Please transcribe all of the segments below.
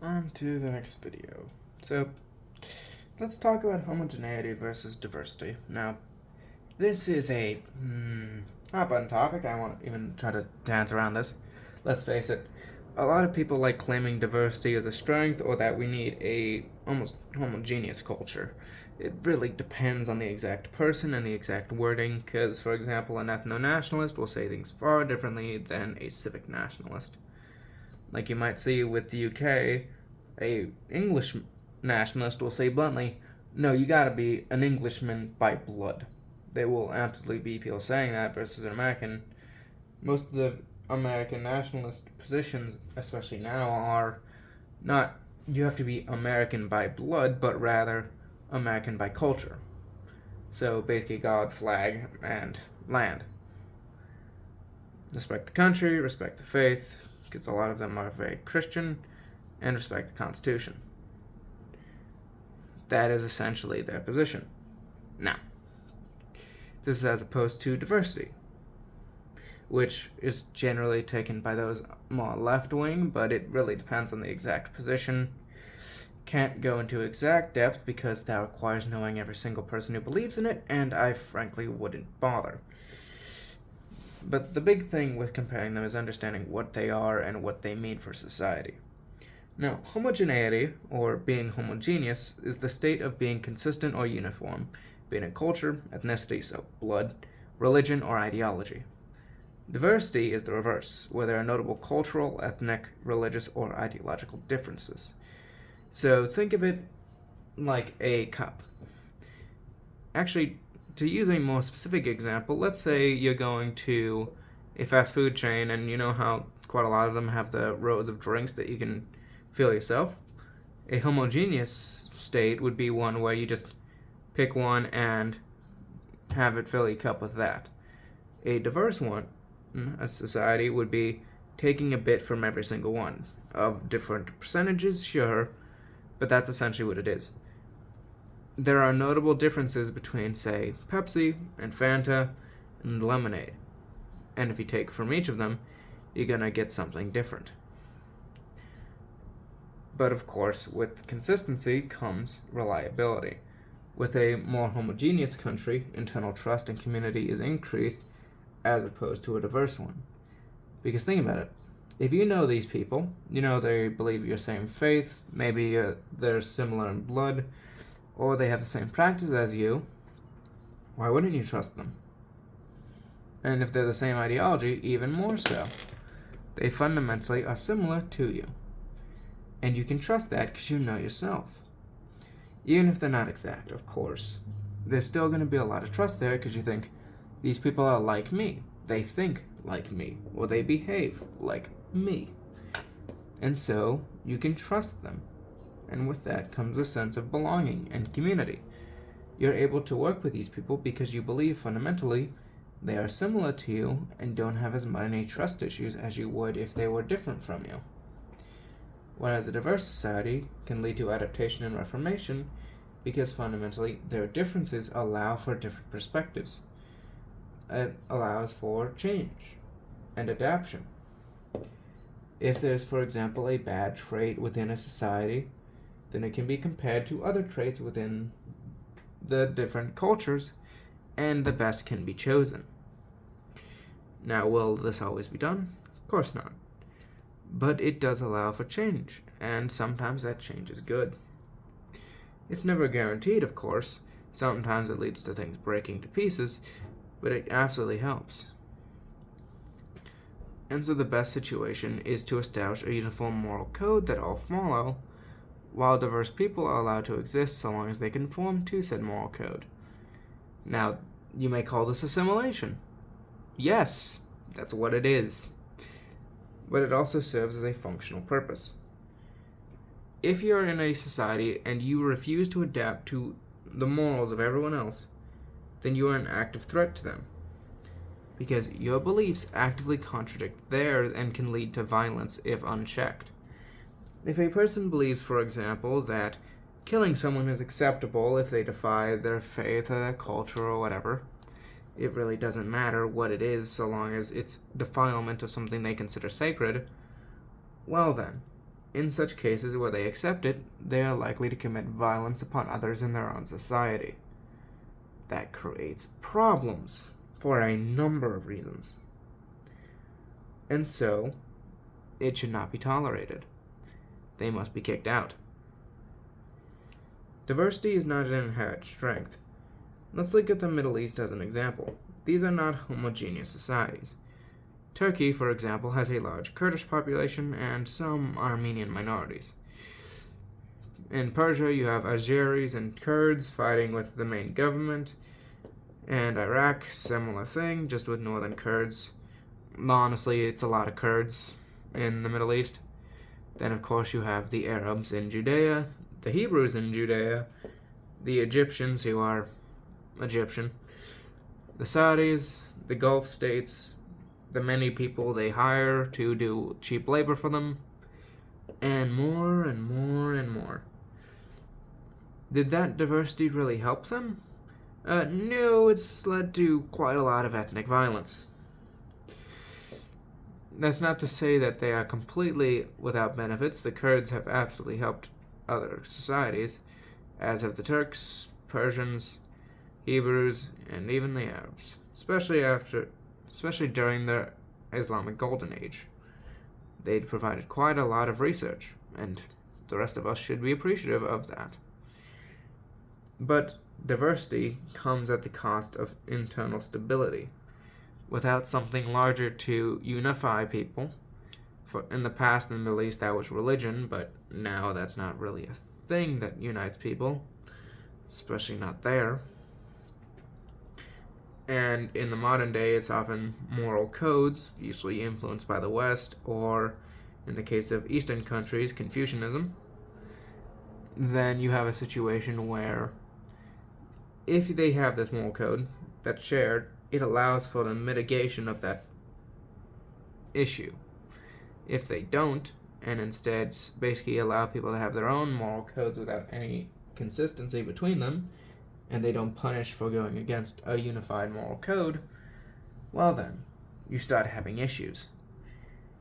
On to the next video. So, let's talk about homogeneity versus diversity. Now, this is a hot button topic. I won't even try to dance around this. Let's face it, a lot of people like claiming diversity as a strength or that we need a almost homogeneous culture. It really depends on the exact person and the exact wording, because, for example, an ethno-nationalist will say things far differently than a civic nationalist. Like you might see with the UK, a English nationalist will say bluntly, "No, you gotta be an Englishman by blood." There will absolutely be people saying that versus an American. Most of the American nationalist positions, especially now, are not you have to be American by blood, but rather American by culture. So basically, God, flag, and land. Respect the country, respect the faith, because a lot of them are very Christian, and respect the Constitution. That is essentially their position. Now, this is as opposed to diversity, which is generally taken by those more left wing, but it really depends on the exact position. Can't go into exact depth because that requires knowing every single person who believes in it, and I frankly wouldn't bother. But the big thing with comparing them is understanding what they are and what they mean for society. Now, homogeneity, or being homogeneous, is the state of being consistent or uniform, being in culture, ethnicity, so blood, religion, or ideology. Diversity is the reverse, where there are notable cultural, ethnic, religious, or ideological differences. So think of it like a cup. Actually, to use a more specific example, let's say you're going to a fast food chain, and you know how quite a lot of them have the rows of drinks that you can fill yourself. A homogeneous state would be one where you just pick one and have it fill your cup with that. A diverse one, a society, would be taking a bit from every single one. Of different percentages, sure, but that's essentially what it is. There are notable differences between, say, Pepsi and Fanta and lemonade. And if you take from each of them, you're gonna get something different. But of course, with consistency comes reliability. With a more homogeneous country, internal trust and community is increased as opposed to a diverse one. Because think about it. If you know these people, you know they believe your same faith, maybe they're similar in blood, or they have the same practice as you, why wouldn't you trust them? And if they're the same ideology, even more so. They fundamentally are similar to you. And you can trust that because you know yourself. Even if they're not exact, of course. There's still going to be a lot of trust there because you think, these people are like me. They think like me. Or they behave like me. And so, you can trust them. And with that comes a sense of belonging and community. You're able to work with these people because you believe fundamentally they are similar to you and don't have as many trust issues as you would if they were different from you. Whereas a diverse society can lead to adaptation and reformation because fundamentally their differences allow for different perspectives. It allows for change and adaptation. If there's, for example, a bad trait within a society, then it can be compared to other traits within the different cultures, and the best can be chosen. Now, will this always be done? Of course not. But it does allow for change, and sometimes that change is good. It's never guaranteed, of course. Sometimes it leads to things breaking to pieces, but it absolutely helps. And so the best situation is to establish a uniform moral code that all follow, while diverse people are allowed to exist so long as they conform to said moral code. Now, you may call this assimilation. Yes, that's what it is. But it also serves as a functional purpose. If you're in a society and you refuse to adapt to the morals of everyone else, then you are an active threat to them. Because your beliefs actively contradict theirs and can lead to violence if unchecked. If a person believes, for example, that killing someone is acceptable if they defy their faith or their culture or whatever, it really doesn't matter what it is so long as it's defilement of something they consider sacred, well then, In such cases where they accept it, they are likely to commit violence upon others in their own society. That creates problems for a number of reasons. And so, it should not be tolerated. They must be kicked out. Diversity is not an inherent strength. Let's look at the Middle East as an example. These are not homogeneous societies. Turkey, for example, has a large Kurdish population and some Armenian minorities. In Persia, you have Azeris and Kurds fighting with the main government. And Iraq, similar thing, just with northern Kurds. Honestly, it's a lot of Kurds in the Middle East. Then, of course, you have the Arabs in Judea, the Hebrews in Judea, the Egyptians who are Egyptian, the Saudis, the Gulf states, the many people they hire to do cheap labor for them, and more and more and more. Did that diversity really help them? No, it's led to quite a lot of ethnic violence. That's not to say that they are completely without benefits. The Kurds have absolutely helped other societies, as have the Turks, Persians, Hebrews, and even the Arabs, especially during the Islamic Golden Age. They'd provided quite a lot of research, and the rest of us should be appreciative of that. But diversity comes at the cost of internal stability. Without something larger to unify people, in the past in the Middle East that was religion, but now that's not really a thing that unites people, especially not there. And in the modern day, it's often moral codes, usually influenced by the West, or in the case of Eastern countries, Confucianism. Then you have a situation where if they have this moral code that's shared, it allows for the mitigation of that issue. If they don't, and instead basically allow people to have their own moral codes without any consistency between them, and they don't punish for going against a unified moral code, well then, you start having issues.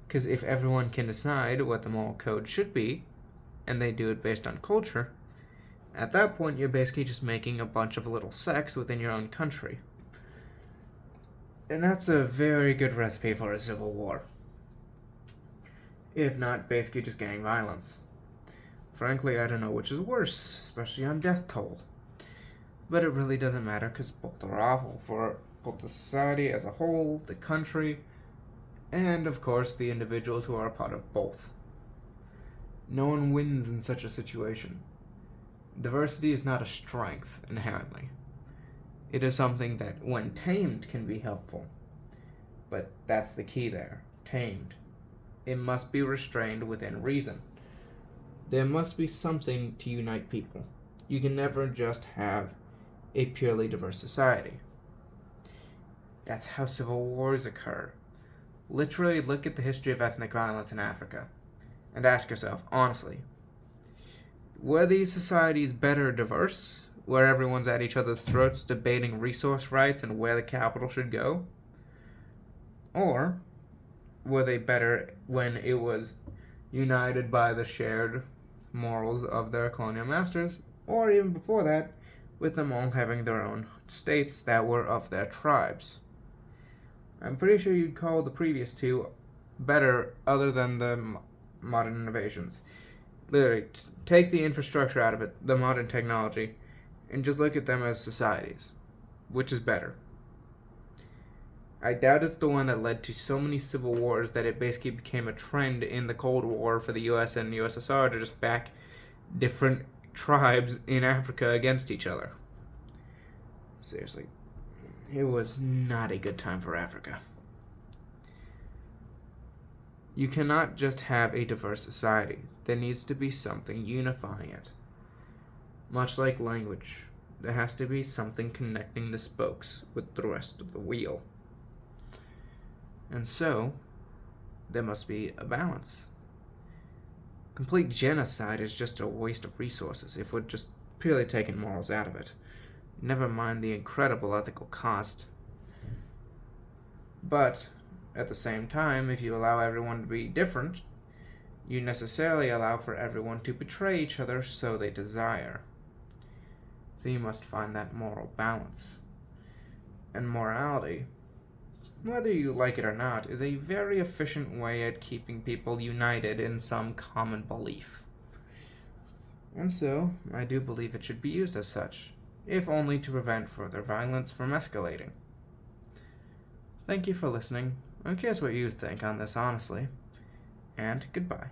Because if everyone can decide what the moral code should be, and they do it based on culture, at that point you're basically just making a bunch of little sects within your own country. And that's a very good recipe for a civil war. If not, basically just gang violence. Frankly, I don't know which is worse, especially on death toll. But it really doesn't matter because both are awful for both the society as a whole, the country, and of course the individuals who are a part of both. No one wins in such a situation. Diversity is not a strength inherently. It is something that, when tamed, can be helpful. But that's the key there. Tamed. It must be restrained within reason. There must be something to unite people. You can never just have a purely diverse society. That's how civil wars occur. Literally look at the history of ethnic violence in Africa and ask yourself, honestly, were these societies better diverse, where everyone's at each other's throats debating resource rights and where the capital should go? Or were they better when it was united by the shared morals of their colonial masters, or even before that, with them all having their own states that were of their tribes? I'm pretty sure you'd call the previous two better other than the modern innovations. Literally, take the infrastructure out of it, the modern technology, and just look at them as societies. Which is better? I doubt it's the one that led to so many civil wars that it basically became a trend in the Cold War for the US and USSR to just back different tribes in Africa against each other. Seriously, it was not a good time for Africa. You cannot just have a diverse society. There needs to be something unifying it. Much like language, there has to be something connecting the spokes with the rest of the wheel. And so, there must be a balance. Complete genocide is just a waste of resources if we're just purely taking morals out of it. Never mind the incredible ethical cost. But, at the same time, if you allow everyone to be different, You necessarily allow for everyone to betray each other so they desire. So you must find that moral balance. And morality, whether you like it or not, is a very efficient way at keeping people united in some common belief. And so, I do believe it should be used as such, if only to prevent further violence from escalating. Thank you for listening. I'm curious what you think on this, honestly. And goodbye.